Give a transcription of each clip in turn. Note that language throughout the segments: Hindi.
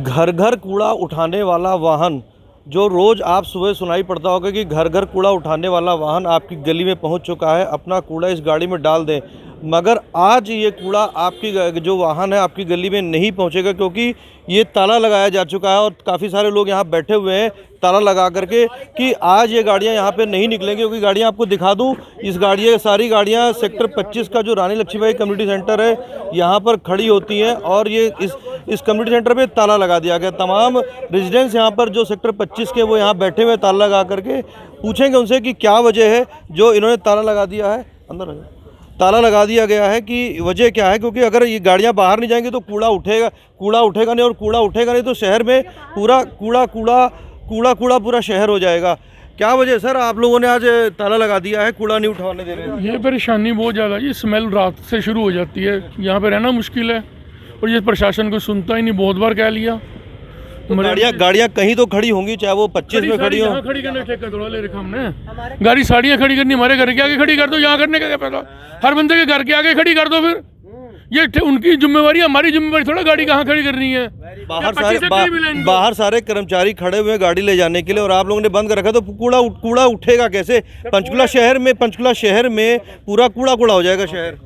घर घर कूड़ा उठाने वाला वाहन, जो रोज़ आप सुबह सुनाई पड़ता होगा कि घर घर कूड़ा उठाने वाला वाहन आपकी गली में पहुंच चुका है, अपना कूड़ा इस गाड़ी में डाल दें। मगर आज ये कूड़ा आपकी जो वाहन है आपकी गली में नहीं पहुंचेगा, क्योंकि ये ताला लगाया जा चुका है और काफ़ी सारे लोग यहाँ बैठे हुए हैं ताला लगा करके कि आज ये गाड़ियाँ यहाँ पे नहीं निकलेंगी। क्योंकि गाड़ियाँ आपको दिखा दूँ, इस सारी गाड़ियाँ सेक्टर 25 का जो रानी लक्ष्मीबाई कम्युनिटी सेंटर है यहाँ पर खड़ी होती हैं और ये इस कम्युनिटी सेंटर पे ताला लगा दिया गया। तमाम रेजिडेंट्स यहाँ पर जो सेक्टर 25 के वो यहाँ बैठे हुए ताला लगा करके पूछेंगे उनसे कि क्या वजह है जो इन्होंने ताला लगा दिया है, अंदर ताला लगा दिया गया है कि वजह क्या है। क्योंकि अगर ये गाड़ियाँ बाहर नहीं जाएंगी तो कूड़ा उठेगा नहीं, और कूड़ा उठेगा नहीं तो शहर में पूरा कूड़ा पूरा शहर हो जाएगा। क्या वजह सर आप लोगों ने आज ताला लगा दिया है, कूड़ा नहीं उठवाने दे रहे? ये परेशानी बहुत ज़्यादा, ये स्मेल रात से शुरू हो जाती है, यहाँ पे रहना मुश्किल है और ये प्रशासन को सुनता ही नहीं। बहुत बार कह लिया। तो गाड़ियाँ कहीं तो खड़ी होंगी, चाहे वो 25 में खड़ी हो। खड़ी करने ठेका थोड़ा ले रखा हमने, गाड़ी साड़ियाँ खड़ी करनी हमारे घर के आगे खड़ी कर दो, यहाँ करने का क्या पैसा? हर बंदे के घर के आगे खड़ी कर दो। फिर ये उनकी जिम्मेवारी, हमारी जिम्मेवारी थोड़ा गाड़ी कहाँ खड़ी करनी है। बाहर सारे कर्मचारी खड़े हुए गाड़ी ले जाने के लिए और आप लोगों ने बंद कर रखा, तो कूड़ा उठेगा कैसे? पंचकुला शहर में पूरा कूड़ा हो जाएगा शहर।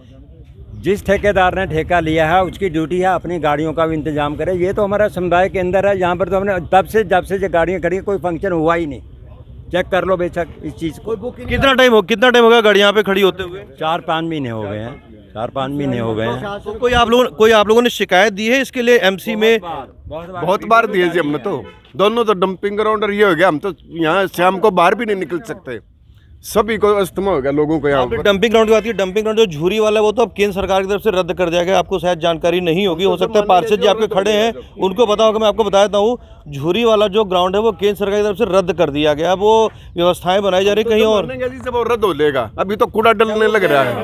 जिस ठेकेदार ने ठेका लिया है उसकी ड्यूटी है अपनी गाड़ियों का भी इंतजाम करे। ये तो हमारा समुदाय के अंदर है, यहाँ पर तो हमने जब से जो गाड़ियाँ खड़ी कोई फंक्शन हुआ ही नहीं। चेक कर लो बेशक इस चीज़ को। कितना टाइम हो गया गाड़ी यहाँ पे खड़ी होते हुए? 4-5 महीने हो गए हैं, 4-5 महीने हो गए हैं। तो कोई आप लोगों ने शिकायत दी है इसके लिए एमसी में? बहुत बार दिए जी हमने, तो दोनों तो डंपिंग ग्राउंड और ये हो गया, हम तो यहाँ शाम को बाहर भी नहीं निकल सकते, सभी को अस्थमा हो गया लोगों को। यहाँ डंपिंग ग्राउंड की बात की, डंपिंग ग्राउंड जो झूरी वाला है वो तो अब केंद्र सरकार की तरफ से रद्द कर दिया गया। आपको शायद जानकारी नहीं होगी, हो सकता है पार्षद जी आपके खड़े हैं उनको पता होगा, मैं आपको बता देता हूँ। झूरी वाला जो ग्राउंड है वो केंद्र सरकार की तरफ से रद्द कर दिया गया। वो व्यवस्थाएं बनाई जा रही कहीं और, जब वो रद्द हो लेगा। अभी तो कूड़ा डलने लग रहा है,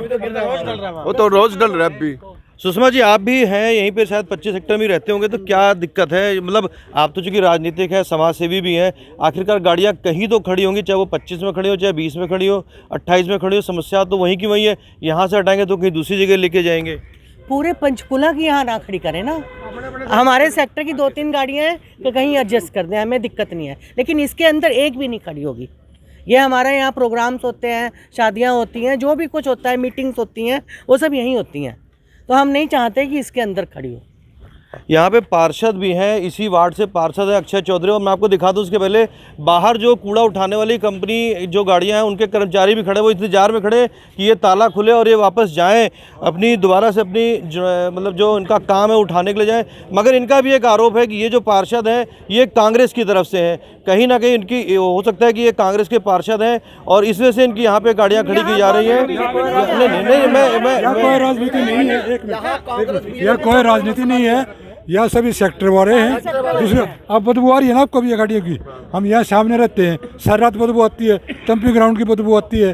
वो तो रोज डल रहा है अभी। सुषमा जी आप भी हैं यहीं पे, शायद 25 सेक्टर में रहते होंगे, तो क्या दिक्कत है? मतलब आप तो चूंकि राजनीतिक है, समाज सेवी भी हैं, आखिरकार गाड़ियाँ कहीं तो खड़ी होंगी, चाहे वो 25 में खड़ी हो, चाहे 20 में खड़ी हो, 28 में खड़ी हो, समस्या तो वहीं की वहीं है। यहाँ से हटाएंगे तो कहीं दूसरी जगह लेके जाएंगे। पूरे पंचकुला की यहाँ ना खड़ी करें ना, हमारे सेक्टर की 2-3 गाड़ियाँ हैं तो कहीं एडजस्ट कर दें, हमें दिक्कत नहीं है, लेकिन इसके अंदर एक भी नहीं खड़ी होगी। ये हमारे यहाँ प्रोग्राम्स होते हैं, शादियाँ होती हैं, जो भी कुछ होता है, मीटिंग्स होती हैं, वो सब यहीं होती हैं, तो हम नहीं चाहते कि इसके अंदर खड़ी हो। यहाँ पे पार्षद भी हैं, इसी वार्ड से पार्षद है अक्षय चौधरी, और मैं आपको दिखा दूँ उसके पहले बाहर जो कूड़ा उठाने वाली कंपनी जो गाड़ियाँ हैं उनके कर्मचारी भी खड़े, वो इंतजार में खड़े कि ये ताला खुले और ये वापस जाएं अपनी दोबारा से अपनी मतलब जो इनका काम है उठाने के लिए जाएं। मगर इनका भी एक आरोप है कि ये जो पार्षद हैं ये कांग्रेस की तरफ से हैं, कहीं ना कहीं इनकी हो सकता है कि ये कांग्रेस के पार्षद हैं और इस वजह से इनकी यहाँ पे गाड़ियाँ खड़ी की जा रही हैं। कोई राजनीति नहीं है, यह कोई राजनीति नहीं है, यह सभी सेक्टर वाले हैं। दूसरे अब बदबू आ रही है ना आपको भी ये गाड़ियों की, हम यहाँ सामने रहते हैं, सारी रात बदबू आती है, डंपिंग ग्राउंड की बदबू आती है,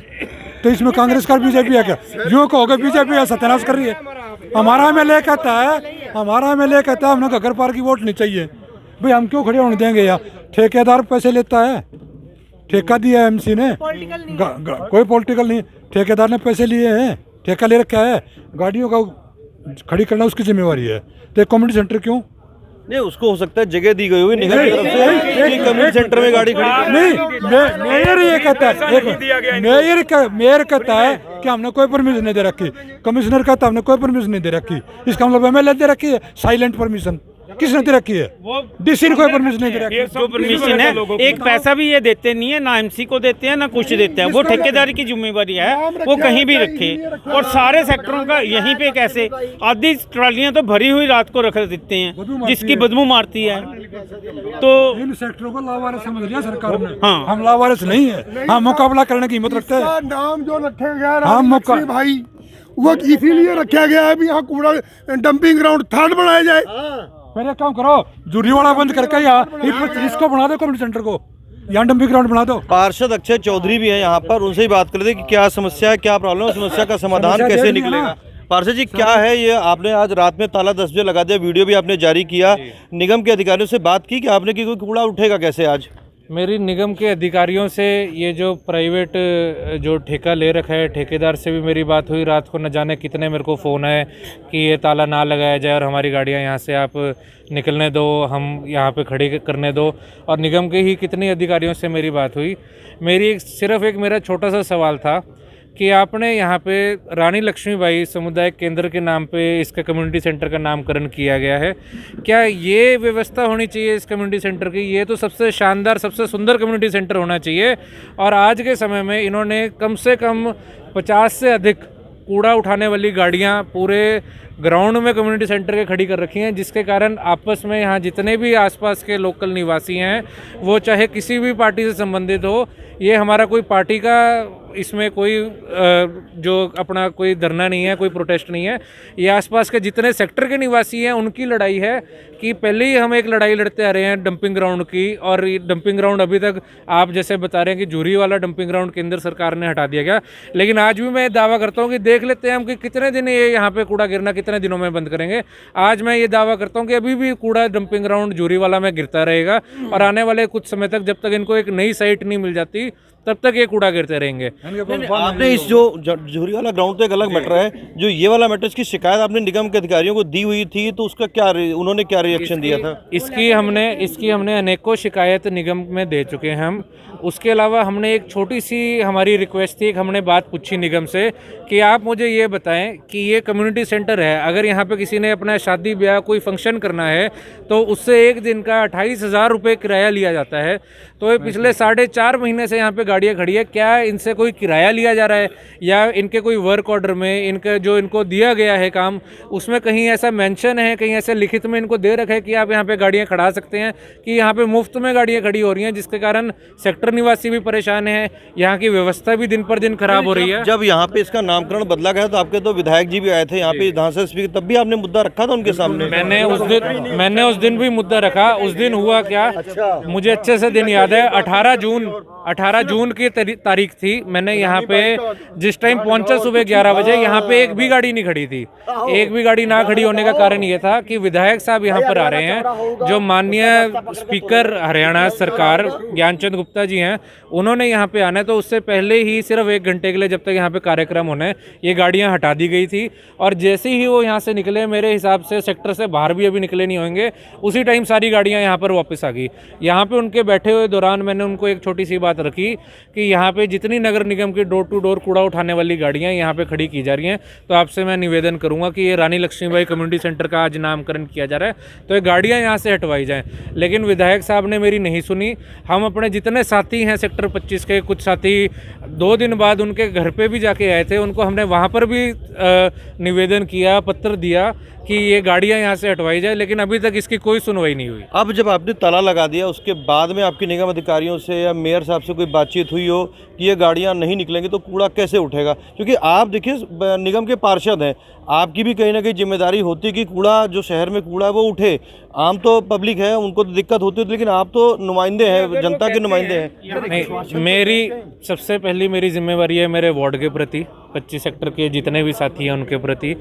तो इसमें कांग्रेस का बीजेपी है क्या? जो कहोगे बीजेपी है सत्यानाश कर रही है। हमारा एमएलए कहता है हमने घगर पार की वोट नहीं चाहिए। भाई हम क्यों खड़े होने देंगे? यार ठेकेदार पैसे लेता है, ठेका दिया है एमसी ने, कोई पॉलिटिकल नहीं, ठेकेदार ने पैसे लिए हैं, ठेका ले रखा है, गाड़ियों का खड़ी करना उसकी जिम्मेवारी है। तो कम्युनिटी सेंटर क्यों नहीं? उसको हो सकता है जगह दी गई होगी निगम की तरफ से, कम्युनिटी सेंटर में गाड़ी खड़ी नहीं। मेयर ये कहता है, मेयर कहता है कि हमने कोई परमिशन नहीं दे रखी, कमिश्नर कहता है हमने कोई परमिशन नहीं दे रखी। इसका मतलब एमएलए दे रखी है साइलेंट परमिशन, किसने दे रखी है? डीसी ने कोई परमिशन नहीं दे रखी। जो परमिशन है, एक पैसा भी ये देते नहीं है, ना एमसी को देते हैं ना कुछ देते हैं, वो ठेकेदारी की जिम्मेवारी है, वो कहीं भी रखे। और सारे सेक्टरों का यहीं पे कैसे आधी ट्रालियां तो भरी हुई रात को रख देते हैं जिसकी बदबू मारती है। तो इन सेक्टरों को लावारिस समझ लिया सरकार ने। हाँ, हम लावारिस नहीं है, हम मुकाबला करने की हिम्मत रखते हैं। नाम जो रखा गया भाई वो इसीलिए रखा गया है भी यहाँ कूड़ा डंपिंग ग्राउंड थर्ड बनाया जाए। पहले काम करो, जूरी वाला बंद करके यहाँ इसको बना दो, कम्युनिटी सेंटर को यहाँ डंपिंग ग्राउंड बना दो। पार्षद अक्षय चौधरी भी है यहाँ पर, उनसे ही बात कर रहे थे कि क्या समस्या है, क्या प्रॉब्लम है, समस्या का समाधान कैसे निकलेगा। पार्षद जी क्या है ये? आपने आज रात में ताला 10 बजे लगा दिया, वीडियो भी आपने जारी किया, निगम के अधिकारियों से बात की कि आपने कि कोई कूड़ा उठेगा कैसे आज? मेरी निगम के अधिकारियों से ये जो प्राइवेट जो ठेका ले रखा है ठेकेदार से भी मेरी बात हुई। रात को न जाने कितने मेरे को फ़ोन आए कि ये ताला ना लगाया जाए और हमारी गाड़ियाँ यहाँ से आप निकलने दो, हम यहाँ पे खड़ी करने दो। और निगम के ही कितने अधिकारियों से मेरी बात हुई। सिर्फ एक मेरा छोटा सा सवाल था कि आपने यहाँ पे रानी लक्ष्मीबाई समुदाय केंद्र के नाम पे इसका कम्युनिटी सेंटर का नामकरण किया गया है। क्या ये व्यवस्था होनी चाहिए इस कम्युनिटी सेंटर की? ये तो सबसे शानदार, सबसे सुंदर कम्युनिटी सेंटर होना चाहिए। और आज के समय में इन्होंने कम से कम 50 से अधिक कूड़ा उठाने वाली गाड़ियाँ पूरे ग्राउंड में कम्युनिटी सेंटर के खड़ी कर रखी हैं, जिसके कारण आपस में यहाँ जितने भी आसपास के लोकल निवासी हैं, वो चाहे किसी भी पार्टी से संबंधित हो, ये हमारा कोई पार्टी का इसमें कोई जो अपना कोई धरना नहीं है, कोई प्रोटेस्ट नहीं है। ये आसपास के जितने सेक्टर के निवासी हैं उनकी लड़ाई है कि पहले ही हम एक लड़ाई लड़ते आ रहे हैं डंपिंग ग्राउंड की। और ये डंपिंग ग्राउंड अभी तक आप जैसे बता रहे हैं कि झूरी वाला डंपिंग ग्राउंड केंद्र सरकार ने हटा दिया गया, लेकिन आज भी मैं दावा करता हूँ कि देख लेते हैं हम कि कितने दिन ये यहाँ पे कूड़ा गिरना कितने दिनों में बंद करेंगे। आज मैं ये दावा करता हूँ कि अभी भी कूड़ा डंपिंग ग्राउंड झूरी वाला में गिरता रहेगा और आने वाले कुछ समय तक, जब तक इनको एक नई साइट नहीं मिल जाती, तब तक ये कूड़ा गिरते रहेंगे। आपने इस जो झूरी वाला ग्राउंड तो एक अलग मैटर है, जो ये वाला मैटर, इसकी शिकायत आपने निगम के अधिकारियों को दी हुई थी, तो उसका क्या उन्होंने क्या रिएक्शन दिया था? इसकी हमने अनेकों शिकायत निगम में दे चुके हैं हम। उसके अलावा हमने एक छोटी सी हमारी रिक्वेस्ट थी, हमने बात पूछी निगम से कि आप मुझे ये बताएं कि ये कम्युनिटी सेंटर है, अगर यहाँ पे किसी ने अपना शादी ब्याह कोई फंक्शन करना है तो उससे एक दिन का 28,000 रुपये किराया लिया जाता है। तो ये पिछले 4.5 महीने से यहाँ पे गाड़ियाँ खड़ी है। क्या इनसे कोई किराया लिया जा रहा है या इनके कोई वर्क ऑर्डर में इनका जो इनको दिया गया है काम, उसमें कहीं ऐसा मेंशन है, कहीं ऐसे लिखित में इनको दे रखा है कि आप यहाँ पे गाड़ियाँ खड़ा सकते हैं, कि यहाँ पे मुफ्त में गाड़ियाँ खड़ी हो रही हैं, जिसके कारण सेक्टर निवासी भी परेशान है, यहाँ की व्यवस्था भी दिन पर दिन खराब हो रही है। जब यहाँ पे इसका नामकरण बदला गया तो आपके तो विधायक जी भी आए थे यहाँ पे विधानसभा स्पीकर, तब भी आपने मुद्दा रखा था उनके सामने? मैंने उस दिन भी मुद्दा रखा। उस दिन हुआ क्या, मुझे अच्छे से दिन याद है, 18 जून की तारीख थी। मैंने यहाँ पे जिस टाइम पहुंचा सुबह 11 बजे, यहाँ पे एक भी गाड़ी नहीं खड़ी थी। एक भी गाड़ी ना खड़ी होने का कारण ये था कि विधायक साहब यहाँ पर आ रहे हैं, जो माननीय स्पीकर हरियाणा सरकार ज्ञानचंद गुप्ता जी हैं, उन्होंने यहाँ पे आना है। तो उससे पहले ही सिर्फ 1 घंटे के लिए, जब तक यहाँ पे कार्यक्रम होना है, ये गाड़ियाँ हटा दी गई थी। और जैसे ही वो यहाँ से निकले, मेरे हिसाब से सेक्टर से बाहर भी अभी निकले नहीं होंगे, उसी टाइम सारी गाड़ियाँ यहाँ पर वापस आ गई। यहाँ पे उनके बैठे हुए दौरान मैंने उनको एक छोटी सी बात रखी कि यहाँ पे जितनी नगर निगम की डोर टू डोर कूड़ा उठाने वाली गाड़ियाँ यहाँ पे खड़ी की जा रही हैं, तो आपसे मैं निवेदन करूँगा कि ये रानी लक्ष्मीबाई कम्युनिटी सेंटर का आज नामकरण किया जा रहा है, तो ये गाड़ियाँ यहाँ से हटवाई जाएँ। लेकिन विधायक साहब ने मेरी नहीं सुनी। हम अपने जितने साथी हैं सेक्टर 25 के, कुछ साथी 2 दिन बाद उनके घर पे भी जाके आए थे, उनको हमने वहाँ पर भी निवेदन किया, पत्र दिया कि ये गाड़ियाँ यहाँ से हटवाई जाए, लेकिन अभी तक इसकी कोई सुनवाई नहीं हुई। अब जब आपने ताला लगा दिया, उसके बाद में आपकी निगम अधिकारियों से या मेयर साहब से कोई बातचीत हुई हो कि ये गाड़ियाँ नहीं निकलेंगी तो कूड़ा कैसे उठेगा? क्योंकि आप देखिए निगम के पार्षद हैं, आपकी भी कहीं ना कहीं जिम्मेदारी होती है कि कूड़ा जो शहर में कूड़ा है वो उठे। आम तो पब्लिक है, उनको तो दिक्कत होती है, लेकिन आप तो नुमाइंदे हैं, जनता के नुमाइंदे हैं। नहीं, मेरी सबसे पहली मेरी जिम्मेवारी है मेरे वार्ड के प्रति, 25 सेक्टर के जितने भी साथी हैं उनके प्रति।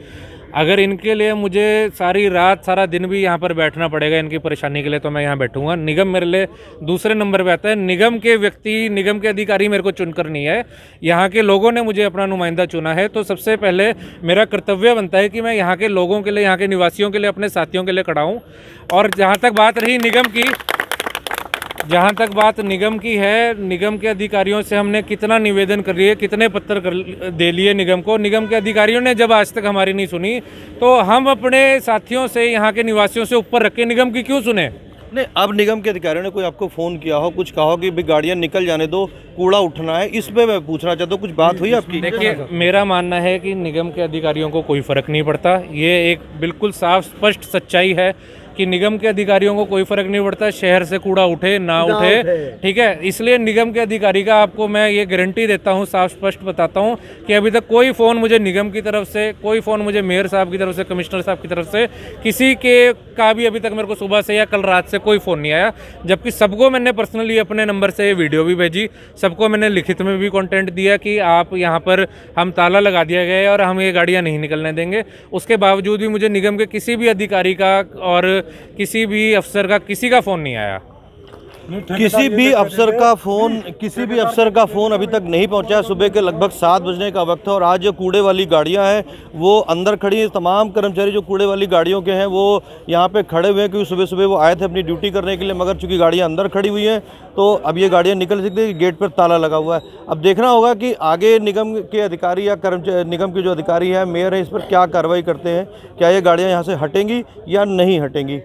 अगर इनके लिए मुझे सारी रात सारा दिन भी यहाँ पर बैठना पड़ेगा इनकी परेशानी के लिए, तो मैं यहाँ बैठूंगा। निगम मेरे लिए दूसरे नंबर पे आता है। निगम के व्यक्ति, निगम के अधिकारी मेरे को चुनकर नहीं है, यहाँ के लोगों ने मुझे अपना नुमाइंदा चुना है। तो सबसे पहले मेरा कर्तव्य बनता है कि मैं यहाँ के लोगों के लिए, यहाँ के निवासियों के लिए, अपने साथियों के लिए खड़ा हूँ। और जहाँ तक बात रही निगम की है, निगम के अधिकारियों से हमने कितना निवेदन कर लिए, कितने पत्र दे लिए निगम को। निगम के अधिकारियों ने जब आज तक हमारी नहीं सुनी, तो हम अपने साथियों से, यहाँ के निवासियों से ऊपर रख के निगम की क्यों सुने? नहीं, अब निगम के अधिकारियों ने कोई आपको फ़ोन किया हो, कुछ कहा हो कि भाई गाड़ियाँ निकल जाने दो, कूड़ा उठना है, इस पे मैं पूछना चाहता हूँ, कुछ बात हुई आपकी? देखिए, मेरा मानना है कि निगम के अधिकारियों को कोई फ़र्क नहीं पड़ता। ये एक बिल्कुल साफ स्पष्ट सच्चाई है कि निगम के अधिकारियों को कोई फर्क नहीं पड़ता शहर से कूड़ा उठे ना उठे, ठीक है। इसलिए निगम के अधिकारी का आपको मैं ये गारंटी देता हूँ, साफ स्पष्ट बताता हूँ कि अभी तक कोई फ़ोन मुझे निगम की तरफ से, कोई फ़ोन मुझे मेयर साहब की तरफ से, कमिश्नर साहब की तरफ से, किसी के का भी अभी तक मेरे को सुबह से या कल रात से कोई फ़ोन नहीं आया। जबकि सबको मैंने पर्सनली अपने नंबर से वीडियो भी भेजी, सबको मैंने लिखित में भी कंटेंट दिया कि आप यहाँ पर हम ताला लगा दिया गया है और हम ये गाड़ियाँ नहीं निकलने देंगे। उसके बावजूद भी मुझे निगम के किसी भी अधिकारी का और किसी भी अफसर का, किसी का फ़ोन नहीं आया। किसी भी अफसर का फ़ोन अभी तक नहीं पहुंचा है। सुबह के लगभग 7 बजने का वक्त है और आज जो कूड़े वाली गाड़ियां हैं वो अंदर खड़ी हैं। तमाम कर्मचारी जो कूड़े वाली गाड़ियों के हैं वो यहाँ पे खड़े हुए हैं, क्योंकि सुबह सुबह वो आए थे अपनी ड्यूटी करने के लिए, मगर चूंकि गाड़ियाँ अंदर खड़ी हुई हैं तो अब ये गाड़ियाँ निकल सकती हैं। गेट पर ताला लगा हुआ है। अब देखना होगा कि आगे निगम के अधिकारी या निगम के जो अधिकारी हैं, मेयर हैं, इस पर क्या कार्रवाई करते हैं। क्या ये गाड़ियाँ यहाँ से हटेंगी या नहीं हटेंगी।